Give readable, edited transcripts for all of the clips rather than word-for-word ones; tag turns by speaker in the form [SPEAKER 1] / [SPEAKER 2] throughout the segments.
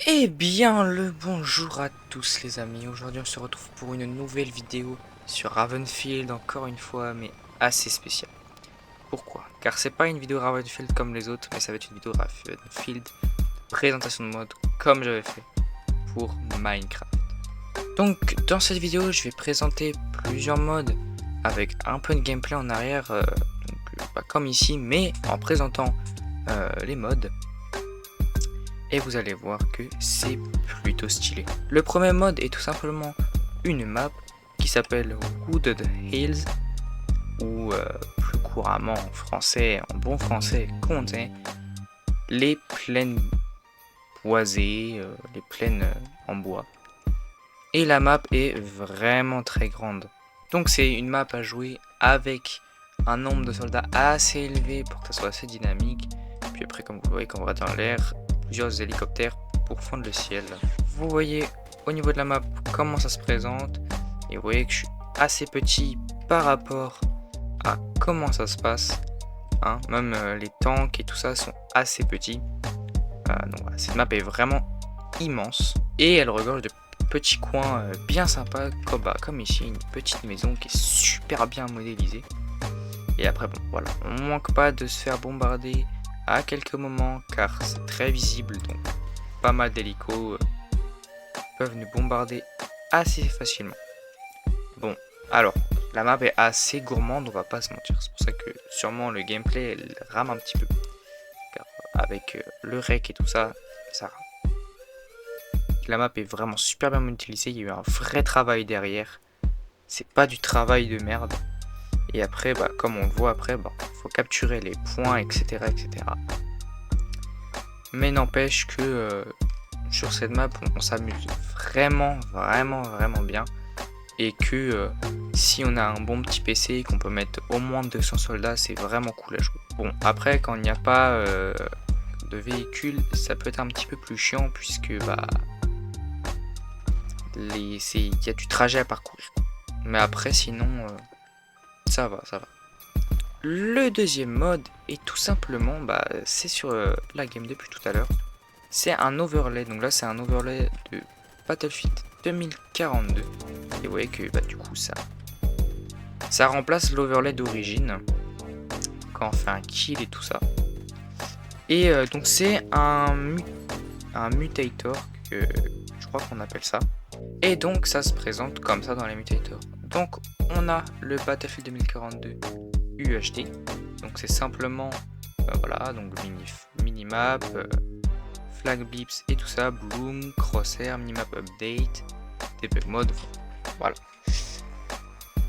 [SPEAKER 1] Eh bien, le bonjour à tous les amis. Aujourd'hui, on se retrouve pour une nouvelle vidéo sur Ravenfield, encore une fois, mais assez spéciale. Pourquoi? Car c'est pas une vidéo Ravenfield comme les autres, mais ça va être une vidéo Ravenfield présentation de mode comme j'avais fait pour Minecraft. Donc, dans cette vidéo, je vais présenter plusieurs modes avec un peu de gameplay en arrière, pas comme ici, mais en présentant les modes. Et vous allez voir que c'est plutôt stylé. Le premier mode est tout simplement une map qui s'appelle Wooded Hills, ou plus couramment en français, en bon français, comptez les plaines boisées, les plaines en bois. Et la map est vraiment très grande. Donc c'est une map à jouer avec un nombre de soldats assez élevé pour que ça soit assez dynamique. Puis après, comme vous voyez, quand on va dans l'air, plusieurs hélicoptères pour fondre le ciel. Vous voyez au niveau de la map comment ça se présente. Et vous voyez que je suis assez petit par rapport à comment ça se passe. Hein, même les tanks et tout ça sont assez petits. Donc voilà, cette map est vraiment immense. Et elle regorge de petits coins bien sympas, comme ici, une petite maison qui est super bien modélisée. Et après, bon, voilà, on manque pas de se faire bombarder à quelques moments, car c'est très visible, donc pas mal d'hélicos peuvent nous bombarder assez facilement. Bon, alors, la map est assez gourmande, on va pas se mentir, c'est pour ça que sûrement le gameplay elle rame un petit peu, car avec le rec et tout ça, ça rame. La map est vraiment super bien utilisée, il y a eu un vrai travail derrière. C'est pas du travail de merde. Et après, comme on le voit après, faut capturer les points, etc. etc. Mais n'empêche que sur cette map, on s'amuse vraiment bien. Et que si on a un bon petit PC et qu'on peut mettre au moins 200 soldats, c'est vraiment cool à jouer. Bon, après, quand il n'y a pas de véhicule, ça peut être un petit peu plus chiant puisque il y a du trajet à parcourir. Mais après, sinon, ça va. Le deuxième mode est tout simplement, c'est sur la game depuis tout à l'heure. C'est un overlay. Donc là, c'est un overlay de Battlefield 2042. Et vous voyez que du coup, ça remplace l'overlay d'origine quand on fait un kill et tout ça. Et donc c'est un mutator que je crois qu'on appelle ça. Et donc ça se présente comme ça dans les mutators. Donc on a le Battlefield 2042 UHD. Donc c'est simplement voilà, donc minimap, flag blips et tout ça, bloom, crosshair, minimap update, debug mode, voilà.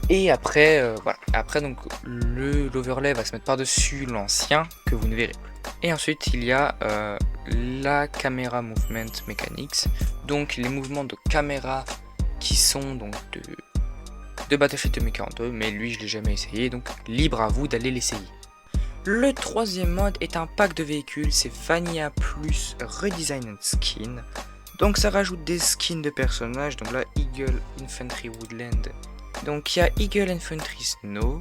[SPEAKER 1] Et après voilà, après donc l'overlay va se mettre par-dessus l'ancien que vous ne verrez plus. Et ensuite il y a la caméra movement mechanics, donc les mouvements de caméra qui sont donc de Battlefield 2042, mais lui je l'ai jamais essayé, donc libre à vous d'aller l'essayer. Le troisième mode est un pack de véhicules, c'est Vanilla plus Redesign and Skin. Donc ça rajoute des skins de personnages, donc là Eagle Infantry Woodland. Donc il y a Eagle Infantry Snow,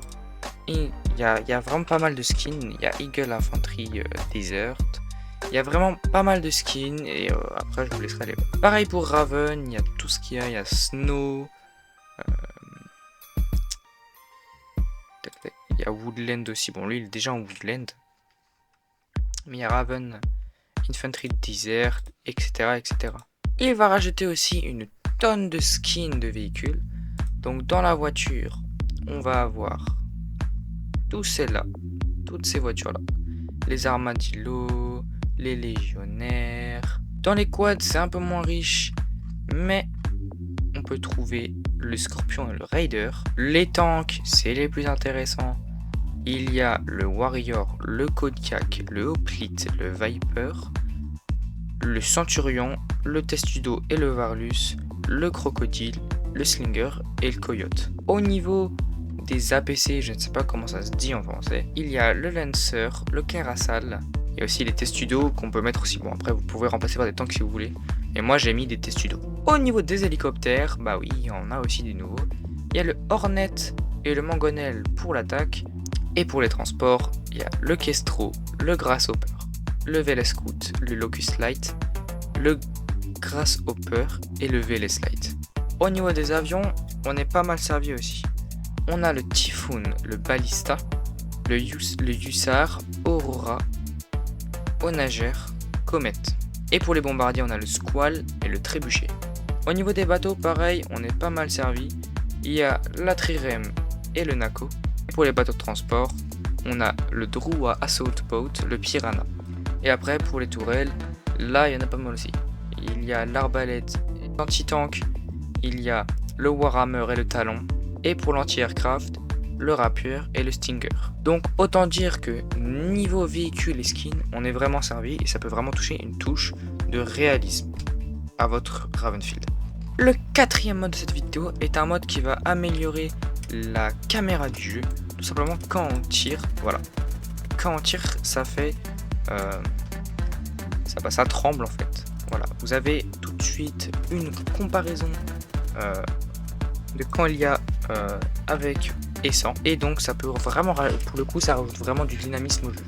[SPEAKER 1] et il y a vraiment pas mal de skins, il y a Eagle Infantry Desert. Il y a vraiment pas mal de skins, et après je vous laisserai les voir. Pareil pour Raven, il y a tout ce qu'il y a, il y a Snow. Il y a Woodland aussi, bon lui il est déjà en Woodland. Mais il y a Raven, Infantry Desert, etc. Il va rajouter aussi une tonne de skins de véhicules. Donc dans la voiture, on va avoir toutes ces voitures là. Les armadillos, les légionnaires. Dans les quads c'est un peu moins riche, mais on peut trouver le Scorpion et le Raider. Les tanks, c'est les plus intéressants. Il y a le Warrior, le Kodiak, le Hoplite, le Viper, le Centurion, le Testudo et le Varlus, le Crocodile, le Slinger et le Coyote. Au niveau des APC, je ne sais pas comment ça se dit en français, il y a le Lancer, le Carassal, il y a aussi les Testudo qu'on peut mettre aussi. Bon, après vous pouvez remplacer par des tanks si vous voulez. Et moi j'ai mis des Testudo. Au niveau des hélicoptères, oui, on a aussi des nouveaux. Il y a le Hornet et le Mangonel pour l'attaque. Et pour les transports, il y a le Kestro, le Grasshopper, le Velescout, le Locust Light, le grâce au peurs et le VLS Slide. Au niveau des avions, on est pas mal servi aussi. On a le Typhoon, le Ballista, le Hussar, Aurora, Onager, Comet. Et pour les bombardiers, on a le Squall et le Trébuchet. Au niveau des bateaux, pareil, on est pas mal servi. Il y a la Trireme et le Nako. Et pour les bateaux de transport, on a le Drua Assault Boat, le Piranha. Et après, pour les tourelles, là, il y en a pas mal aussi. Il y a l'arbalète, l'anti-tank, il y a le Warhammer et le Talon. Et pour l'anti-aircraft, le Rapier et le Stinger. Donc autant dire que niveau véhicule et skin, on est vraiment servi et ça peut vraiment toucher une touche de réalisme à votre Ravenfield. Le quatrième mode de cette vidéo est un mode qui va améliorer la caméra du jeu. Tout simplement quand on tire, voilà. Quand on tire, ça fait... ça tremble en fait. Voilà. Vous avez tout de suite une comparaison de quand il y a avec et sans. Et donc ça peut vraiment, pour le coup, ça rajoute vraiment du dynamisme au jeu.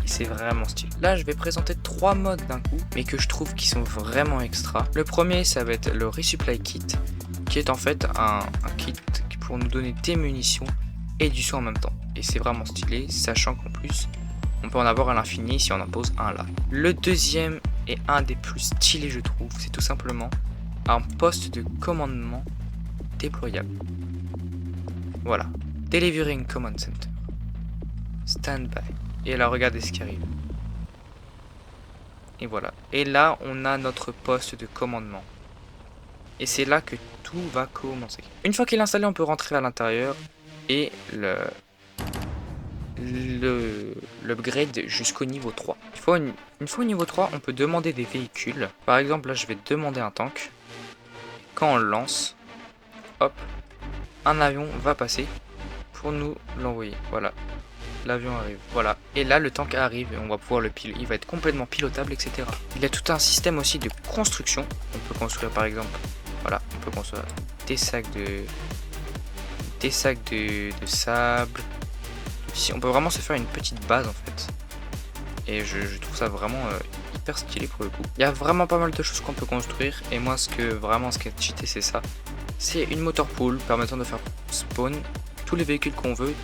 [SPEAKER 1] Et c'est vraiment stylé. Là, je vais présenter 3 modes d'un coup, mais que je trouve qui sont vraiment extra. Le premier, ça va être le Resupply Kit, qui est en fait un kit qui pour nous donner des munitions et du soin en même temps. Et c'est vraiment stylé, sachant qu'en plus, on peut en avoir à l'infini si on en pose un là. Le deuxième et un des plus stylés, je trouve, c'est tout simplement un poste de commandement déployable. Voilà. Delivering Command Center. Stand by. Et là, regardez ce qui arrive. Et voilà. Et là, on a notre poste de commandement. Et c'est là que tout va commencer. Une fois qu'il est installé, on peut rentrer à l'intérieur et l'upgrade jusqu'au niveau 3. Une fois au niveau 3, on peut demander des véhicules. Par exemple, là, je vais demander un tank. Quand on le lance, hop, un avion va passer pour nous l'envoyer. Voilà, l'avion arrive. Voilà, et là le tank arrive et on va pouvoir le piloter. Il va être complètement pilotable, etc. Il y a tout un système aussi de construction. On peut construire par exemple, voilà, on peut construire des sacs de sable. Ici, on peut vraiment se faire une petite base en fait. Et je trouve ça vraiment hyper stylé pour le coup. Il y a vraiment pas mal de choses qu'on peut construire. Et moi, ce qui est cheaté, c'est ça. C'est une motor pool permettant de faire spawn tous les véhicules qu'on veut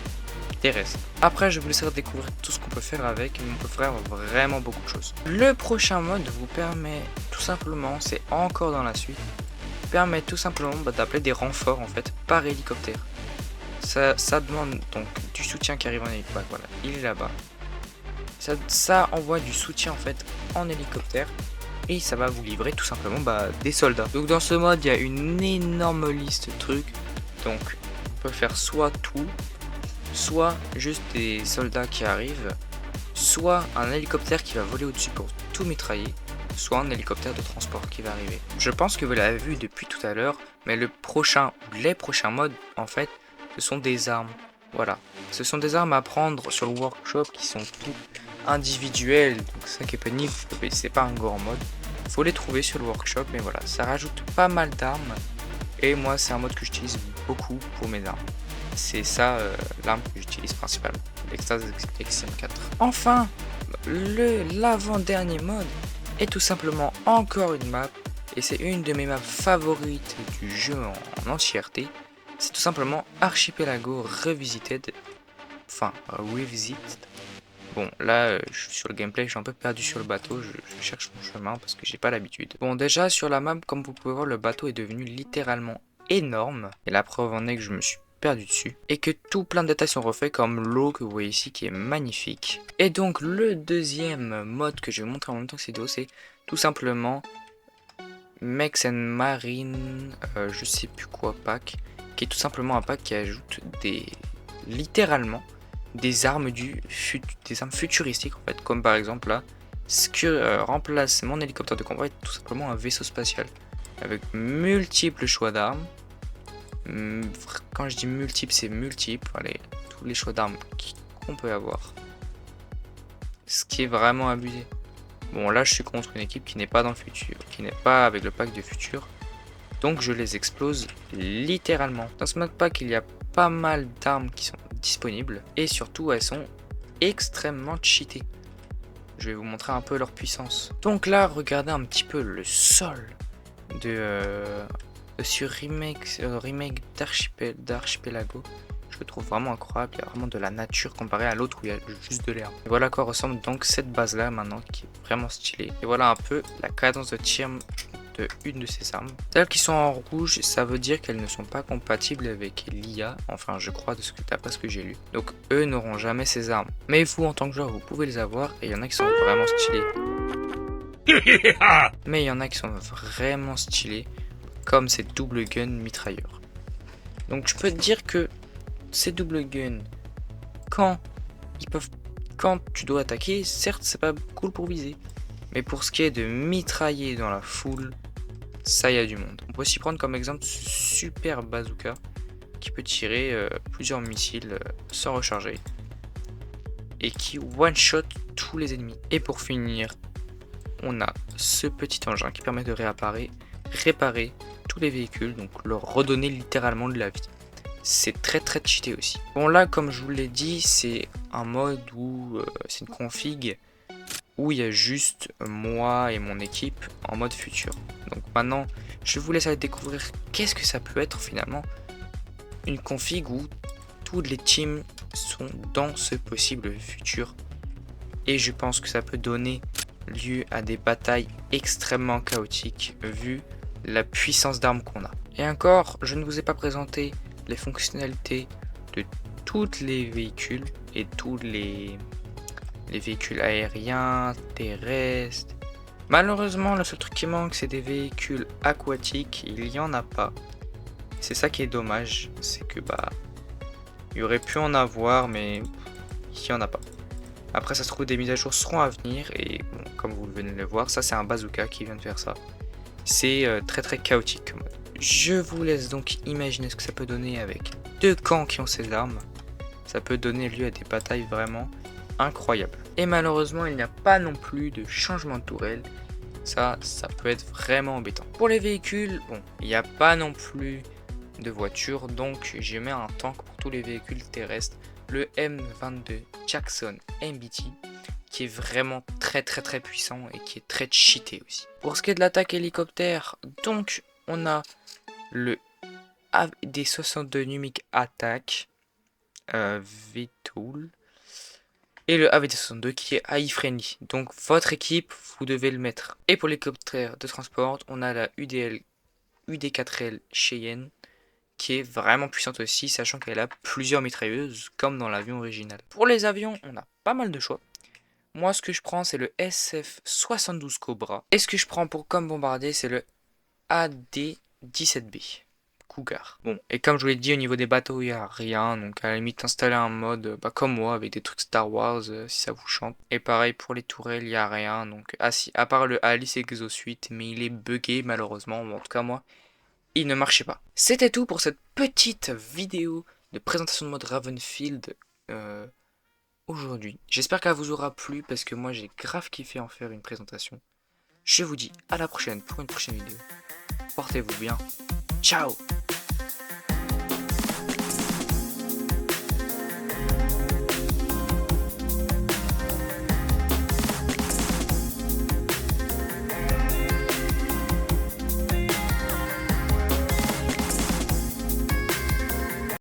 [SPEAKER 1] terrestres. Après, je vous laisserai découvrir tout ce qu'on peut faire avec, mais on peut faire vraiment beaucoup de choses. Le prochain mode vous permet tout simplement, c'est encore dans la suite, permet tout simplement d'appeler des renforts en fait par hélicoptère. Ça demande donc du soutien qui arrive en hélicoptère. Voilà, il est là-bas. Ça envoie du soutien en fait en hélicoptère. Et ça va vous livrer tout simplement des soldats. Donc dans ce mode, il y a une énorme liste de trucs. Donc on peut faire soit tout, soit juste des soldats qui arrivent, soit un hélicoptère qui va voler au-dessus pour tout mitrailler, soit un hélicoptère de transport qui va arriver. Je pense que vous l'avez vu depuis tout à l'heure, mais les prochains modes, en fait, ce sont des armes. Voilà, ce sont des armes à prendre sur le workshop qui sont toutes individuelles. Donc ça qui est pénible, c'est pas un grand mode. Faut les trouver sur le workshop, mais voilà, ça rajoute pas mal d'armes. Et moi, c'est un mode que j'utilise beaucoup pour mes armes. C'est ça l'arme que j'utilise principalement, l'Extase XM4. Enfin, l'avant-dernier mode est tout simplement encore une map. Et c'est une de mes maps favorites du jeu en entièreté. C'est tout simplement Archipelago Revisited. Enfin, Revisited. Bon, là, je suis sur le gameplay, je suis un peu perdu sur le bateau, je cherche mon chemin parce que j'ai pas l'habitude. Bon, déjà, sur la map, comme vous pouvez voir, le bateau est devenu littéralement énorme. Et la preuve en est que je me suis perdu dessus. Et que tout plein de détails sont refaits, comme l'eau que vous voyez ici, qui est magnifique. Et donc, le deuxième mode que je vais montrer en même temps que cette vidéo, c'est tout simplement Mechs and Marine, je sais plus quoi, pack. Qui est tout simplement un pack qui ajoute littéralement des armes futuristiques en fait, comme par exemple là, ce que remplace mon hélicoptère de combat est tout simplement un vaisseau spatial avec multiples choix d'armes. Quand je dis multiples, c'est multiple, allez, tous les choix d'armes qu'on peut avoir, ce qui est vraiment abusé. Bon, là je suis contre une équipe qui n'est pas dans le futur, qui n'est pas avec le pack de futur, donc je les explose littéralement. Dans ce mode pack, il y a pas mal d'armes qui sont disponibles et surtout elles sont extrêmement cheatées. je vais vous montrer un peu leur puissance. Donc là, regardez un petit peu le sol sur remake d'Archipelago. Je le trouve vraiment incroyable, il y a vraiment de la nature comparé à l'autre où il y a juste de l'herbe. Voilà à quoi ressemble donc cette base là maintenant qui est vraiment stylée. Et voilà un peu la cadence de tir de une de ces armes. Celles qui sont en rouge, ça veut dire qu'elles ne sont pas compatibles avec l'IA, enfin je crois d'après ce que j'ai lu. Donc eux n'auront jamais ces armes. Mais vous en tant que joueur, vous pouvez les avoir et il y en a qui sont vraiment stylés. Mais il y en a qui sont vraiment stylés, comme ces double gun mitrailleurs. Donc je peux te dire que ces double guns, quand tu dois attaquer, certes c'est pas cool pour viser, mais pour ce qui est de mitrailler dans la foule, ça y a du monde. On peut aussi prendre comme exemple ce super bazooka qui peut tirer plusieurs missiles sans recharger et qui one shot tous les ennemis. Et pour finir, on a ce petit engin qui permet de réparer tous les véhicules, donc leur redonner littéralement de la vie. C'est très cheaté aussi. Bon là, comme je vous l'ai dit, c'est un mode où c'est une config où il y a juste moi et mon équipe en mode futur. Donc maintenant, je vous laisse aller découvrir qu'est-ce que ça peut être finalement une config où toutes les teams sont dans ce possible futur. Et je pense que ça peut donner lieu à des batailles extrêmement chaotiques vu la puissance d'armes qu'on a. Et encore, je ne vous ai pas présenté les fonctionnalités de tous les véhicules et tous les véhicules aériens, terrestres. Malheureusement, le seul truc qui manque, c'est des véhicules aquatiques. Il n'y en a pas. C'est ça qui est dommage, c'est que il y aurait pu en avoir, mais il n'y en a pas. Après, ça se trouve, des mises à jour seront à venir et bon, comme vous venez de le voir, ça c'est un bazooka qui vient de faire ça. C'est très chaotique comme mode. Je vous laisse donc imaginer ce que ça peut donner avec deux camps qui ont ces armes. Ça peut donner lieu à des batailles vraiment incroyables. Et malheureusement, il n'y a pas non plus de changement de tourelle. Ça peut être vraiment embêtant. Pour les véhicules, bon, il n'y a pas non plus de voiture, donc j'ai mis un tank pour tous les véhicules terrestres. Le M22 Jackson MBT, qui est vraiment très puissant et qui est très cheaté aussi. Pour ce qui est de l'attaque hélicoptère, donc on a le AVD-62 Numic Attack V-Tool et le AVD-62 qui est AI friendly. Donc votre équipe, vous devez le mettre. Et pour l'hélicoptère de transport, on a la UD4L Cheyenne qui est vraiment puissante aussi, sachant qu'elle a plusieurs mitrailleuses comme dans l'avion original. Pour les avions, on a pas mal de choix. Moi, ce que je prends, c'est le SF-72 Cobra. Et ce que je prends pour comme bombardier, c'est le AD-17B Cougar. Bon, et comme je vous l'ai dit, au niveau des bateaux, il n'y a rien. Donc, à la limite, installer un mode comme moi, avec des trucs Star Wars, si ça vous chante. Et pareil, pour les tourelles, il n'y a rien. Donc, si, à part le Alice Exosuite, mais il est buggé, malheureusement. Bon, en tout cas, moi, il ne marchait pas. C'était tout pour cette petite vidéo de présentation de mode Ravenfield aujourd'hui. J'espère qu'elle vous aura plu parce que moi j'ai grave kiffé en faire une présentation. Je vous dis à la prochaine pour une prochaine vidéo. Portez-vous bien. Ciao!